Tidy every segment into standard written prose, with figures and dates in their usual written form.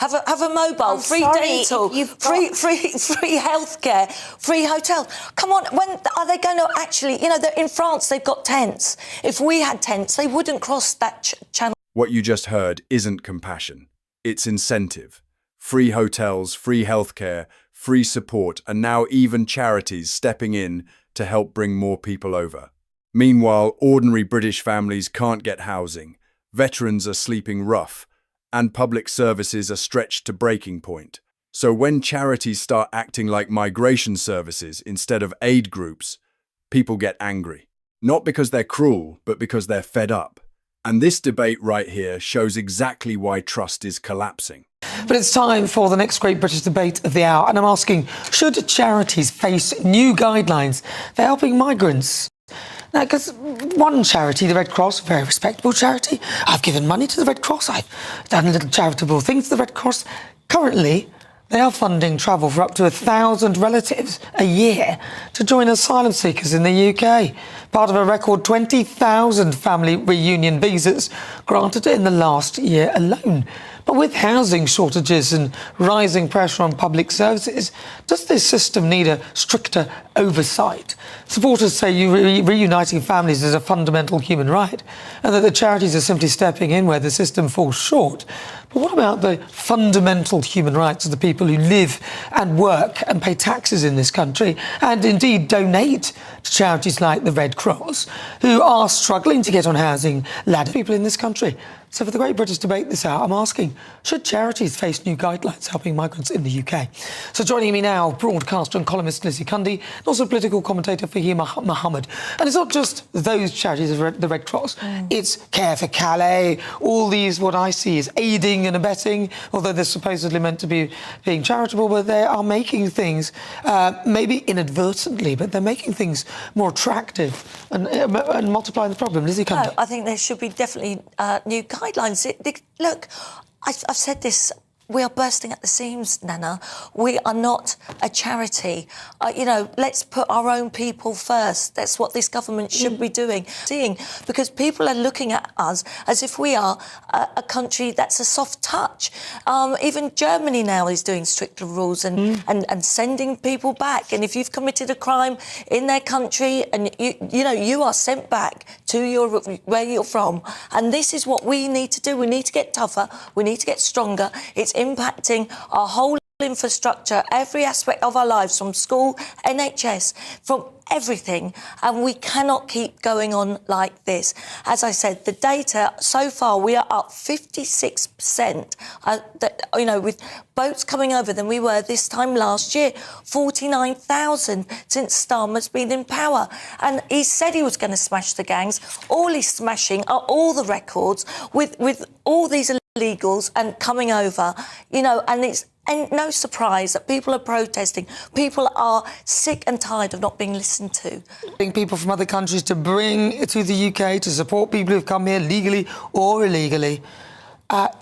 Have a mobile, I'm free sorry, dental, free healthcare, free hotel. Come on, when are they going to actually? You know, in France they've got tents. If we had tents, they wouldn't cross that channel. What you just heard isn't compassion. It's incentive. Free hotels, free healthcare, free support, and now even charities stepping in to help bring more people over. Meanwhile, ordinary British families can't get housing, veterans are sleeping rough, and public services are stretched to breaking point. So when charities start acting like migration services instead of aid groups, people get angry. Not because they're cruel, but because they're fed up. And this debate right here shows exactly why trust is collapsing. But it's time for the next great British debate of the hour, and I'm asking, should charities face new guidelines for helping migrants? Now, because one charity, the Red Cross, a very respectable charity, I've given money to the Red Cross, I've done little charitable things to the Red Cross. Currently, they are funding travel for up to 1,000 relatives a year to join asylum seekers in the UK, part of a record 20,000 family reunion visas granted in the last year alone. But with housing shortages and rising pressure on public services, does this system need a stricter oversight? Supporters say reuniting families is a fundamental human right, and that the charities are simply stepping in where the system falls short. But what about the fundamental human rights of the people who live and work and pay taxes in this country, and indeed donate to charities like the Red Cross, who are struggling to get on housing ladder people in this country? So for the great British debate this hour, I'm asking, should charities face new guidelines helping migrants in the UK? So joining me now, broadcaster and columnist Lizzie Cundy, and also political commentator Fahim Mohammed. And it's not just those charities, the Red Cross. It's Care for Calais, all these, what I see is aiding and abetting, although they're supposedly meant to be being charitable, but they are making things, maybe inadvertently, but they're making things more attractive and multiplying the problem. Lizzie Cundy. No, I think there should be definitely new guidelines. Look, I've said this. We are bursting at the seams, Nana. We are not a charity. You know, let's put our own people first. That's what this government should be doing. Because people are looking at us as if we are a country that's a soft touch. Even Germany now is doing stricter rules and sending people back. And if you've committed a crime in their country and you are sent back to where you're from. And this is what we need to do. We need to get tougher. We need to get stronger. It's impacting our whole infrastructure, every aspect of our lives, from school, NHS, from everything, and we cannot keep going on like this. As I said, the data so far, we are up 56%, with boats coming over than we were this time last year. 49,000 since Starmer's been in power. And he said he was going to smash the gangs. All he's smashing are all the records with all these illegals and coming over, and it's no surprise that people are protesting. People are sick and tired of not being listened to. People from other countries to bring to the UK to support people who've come here legally or illegally.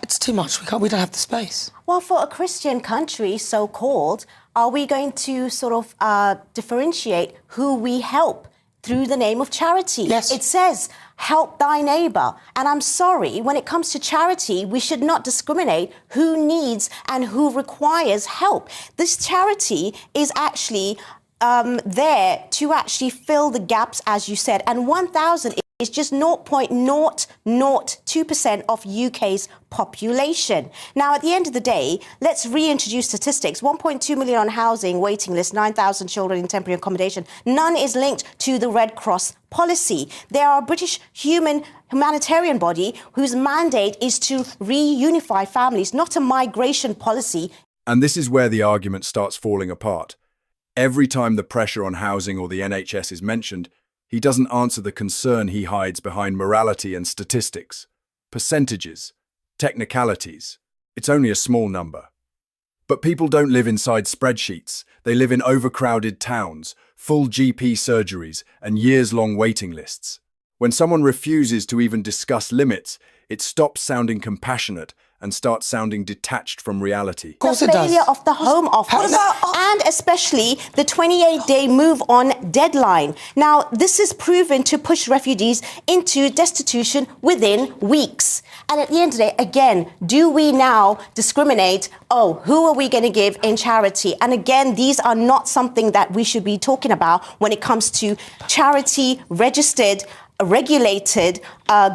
It's too much. We don't have the space. Well, for a Christian country, so-called, are we going to sort of differentiate who we help through the name of charity? Yes. It says, help thy neighbour. And I'm sorry, when it comes to charity, we should not discriminate who needs and who requires help. This charity is actually there to actually fill the gaps, as you said, and 1,000 is just 0.0002% of UK's population. Now, at the end of the day, let's reintroduce statistics. 1.2 million on housing waiting list, 9,000 children in temporary accommodation. None is linked to the Red Cross policy. They are a British humanitarian body whose mandate is to reunify families, not a migration policy. And this is where the argument starts falling apart. Every time the pressure on housing or the NHS is mentioned, he doesn't answer the concern he hides behind morality and statistics, percentages, technicalities. It's only a small number. But people don't live inside spreadsheets. They live in overcrowded towns, full GP surgeries, and years-long waiting lists. When someone refuses to even discuss limits, it stops sounding compassionate and starts sounding detached from reality. Of course the it does. failure of the Home Office and especially the 28-day move-on deadline. Now, this is proven to push refugees into destitution within weeks. And at the end of the day, again, do we now discriminate, who are we going to give in charity? And again, these are not something that we should be talking about when it comes to charity registered, regulated,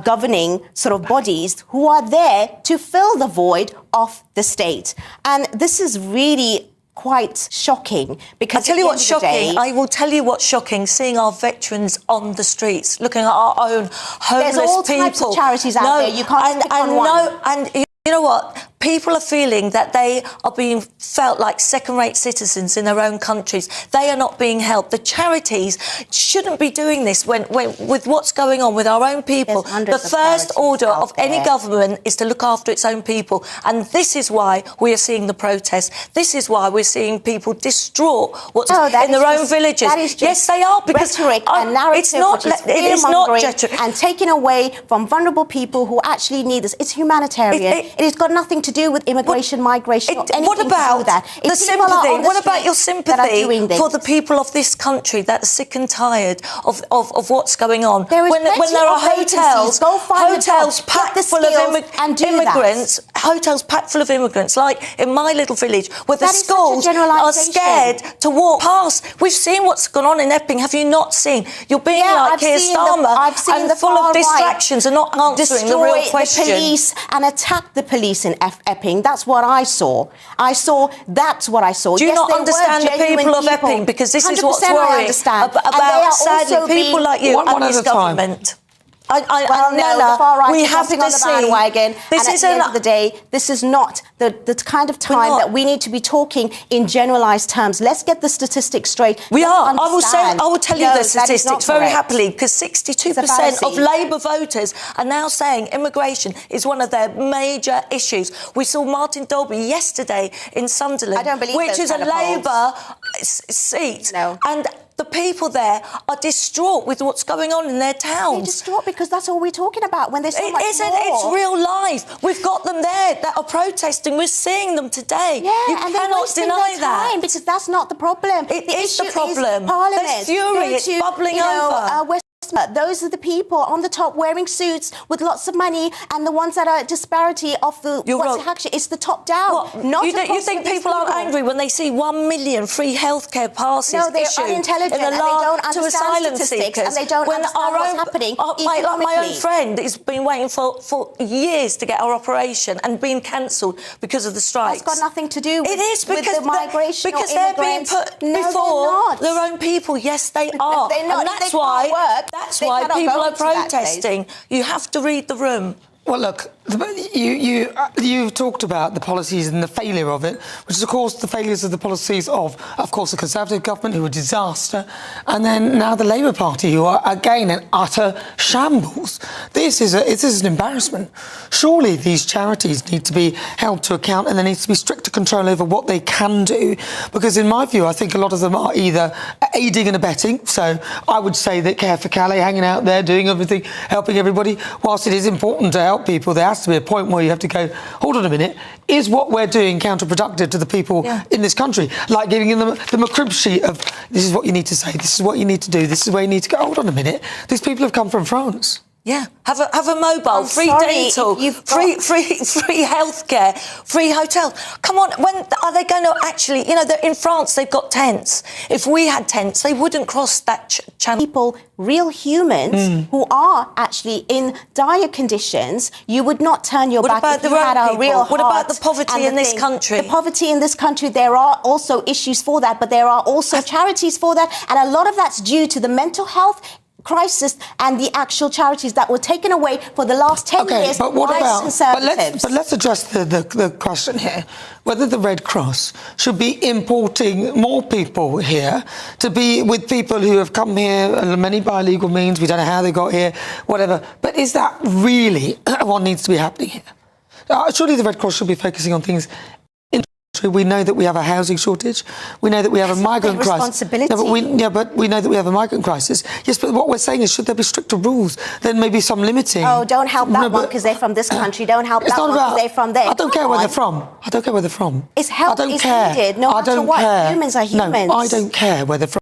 governing sort of bodies who are there to fill the void of the state. And this is really quite shocking because I tell you what's shocking. I will tell you what's shocking. Seeing our veterans on the streets, looking at our own homeless there's all people. types of charities out there. You can't pick on one. And you know what? People are feeling that they are being felt like second-rate citizens in their own countries. They are not being helped. The charities shouldn't be doing this when with what's going on with our own people. The first order of any government is to look after its own people. And this is why we are seeing the protests. This is why we're seeing people distraught in their own villages. Yes, they are, because rhetoric and narrative, it's not rhetoric and taking away from vulnerable people who actually need this. It's humanitarian. It has got nothing to do with immigration, migration, or anything what about to do with that. The sympathy? What about your sympathy for the people of this country that are sick and tired of what's going on? When there are hotels packed full of immigrants, hotels packed full of immigrants, like in my little village, where the schools are scared to walk past. We've seen what's gone on in Epping. Have you not seen? You're being like Keir Starmer and full of distractions and not answering the real question. The police and attack the police in Epping. That's what I saw. That's what I saw. Do you not understand the people of Epping? Because this is what's worrying about, sadly, people like you and this government. We have to see. Bandwagon. This is, at the end of the day, this is not the kind of time that we need to be talking in generalised terms. Let's get the statistics straight. I will tell you the statistics very happily, because 62% of Labour voters are now saying immigration is one of their major issues. We saw Martin Dolby yesterday in Sunderland, which is a Labour seat. No. And the people there are distraught with what's going on in their towns. They're distraught because that's all we're talking about when there's so much more. It's real life. We've got them there that are protesting. We're seeing them today. Yeah, you cannot deny that. Because that's not the problem. It is the problem. Parliament. There's fury. It's bubbling over. Those are the people on the top wearing suits with lots of money, and the ones that are disparity of the it's the top down. You think people aren't angry when they see 1 million free healthcare passes issued unintelligent in the and they don't to understand asylum statistics seekers, and they don't understand what's happening my own friend has been waiting for years to get her operation and being cancelled because of the strikes. That's got nothing to do with because the migration because they're being put before their own people. Yes, they are. They're not. And that's why people are protesting. You have to read the room. Well, look, you talked about the policies and the failure of it, which is, of course, the failures of the policies of course, the Conservative government, who were a disaster, and then now the Labour Party, who are, again, an utter shambles. This is an embarrassment. Surely these charities need to be held to account, and there needs to be stricter control over what they can do, because in my view, I think a lot of them are either aiding and abetting. So I would say that Care for Calais, hanging out there, doing everything, helping everybody, whilst it is important to help people, there has to be a point where you have to go, hold on a minute, is what we're doing counterproductive to the people in this country? Like giving them the McCrib sheet of, this is what you need to say, this is what you need to do, this is where you need to go. Hold on a minute, these people have come from France. Yeah, have a mobile, free dental, free healthcare, free hotels. Come on, when are they going to actually? In France they've got tents. If we had tents, they wouldn't cross that channel. People, real humans who are actually in dire conditions, you would not turn your back if you had a real heart. What about the poverty in this country? The poverty in this country, there are also issues for that, but there are also charities for that, and a lot of that's due to the mental health crisis and the actual charities that were taken away for the last 10 years but what by about, Conservatives. But let's address the question here, whether the Red Cross should be importing more people here to be with people who have come here, many by illegal means, we don't know how they got here, whatever. But is that really what needs to be happening here? Surely the Red Cross should be focusing on things in the country. country. We know that we have a housing shortage. We know that we have a migrant crisis. Responsibility. No, but we know that we have a migrant crisis. Yes, but what we're saying is, should there be stricter rules? Then maybe some limiting. Oh, don't help that one because they're from this country. Don't help that one because they're from there. I don't care where they're from. I don't care where they're from. It's help is needed, no matter what. Humans are humans. No, I don't care where they're from.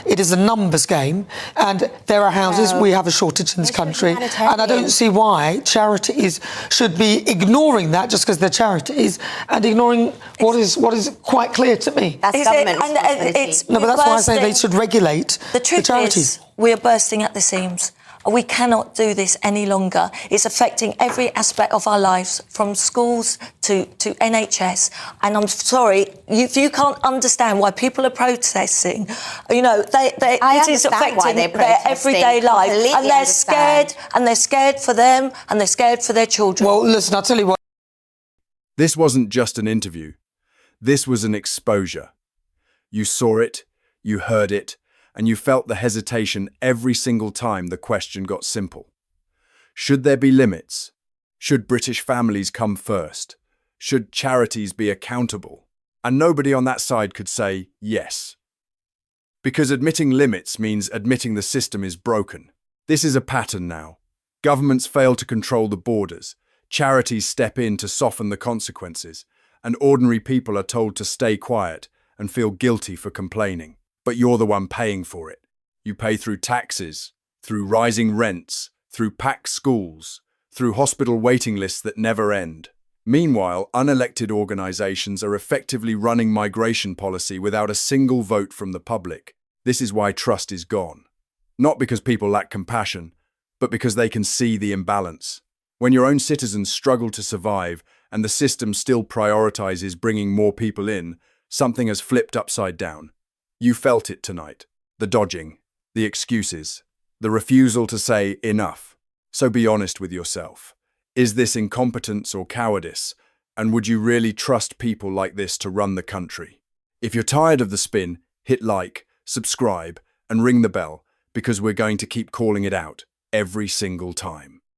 It is a numbers game, and there are houses. We have a shortage in this country, and I don't see why charities should be ignoring that just because they're charities and ignoring what is quite clear to me. That's government responsibility. No, but that's why I say they should regulate the charities. Is, we are bursting at the seams. We cannot do this any longer. It's affecting every aspect of our lives, from schools to NHS. And I'm sorry, if you can't understand why people are protesting, you know, it is affecting their everyday life. And they're scared, and they're scared for them, and they're scared for their children. Well, listen, I'll tell you what. This wasn't just an interview. This was an exposure. You saw it, you heard it, and you felt the hesitation every single time the question got simple. Should there be limits? Should British families come first? Should charities be accountable? And nobody on that side could say yes. Because admitting limits means admitting the system is broken. This is a pattern now. Governments fail to control the borders, charities step in to soften the consequences, and ordinary people are told to stay quiet and feel guilty for complaining. But you're the one paying for it. You pay through taxes, through rising rents, through packed schools, through hospital waiting lists that never end. Meanwhile, unelected organisations are effectively running migration policy without a single vote from the public. This is why trust is gone. Not because people lack compassion, but because they can see the imbalance. When your own citizens struggle to survive and the system still prioritises bringing more people in, something has flipped upside down. You felt it tonight. The dodging, the excuses, the refusal to say enough. So be honest with yourself. Is this incompetence or cowardice? And would you really trust people like this to run the country? If you're tired of the spin, hit like, subscribe, and ring the bell, because we're going to keep calling it out every single time.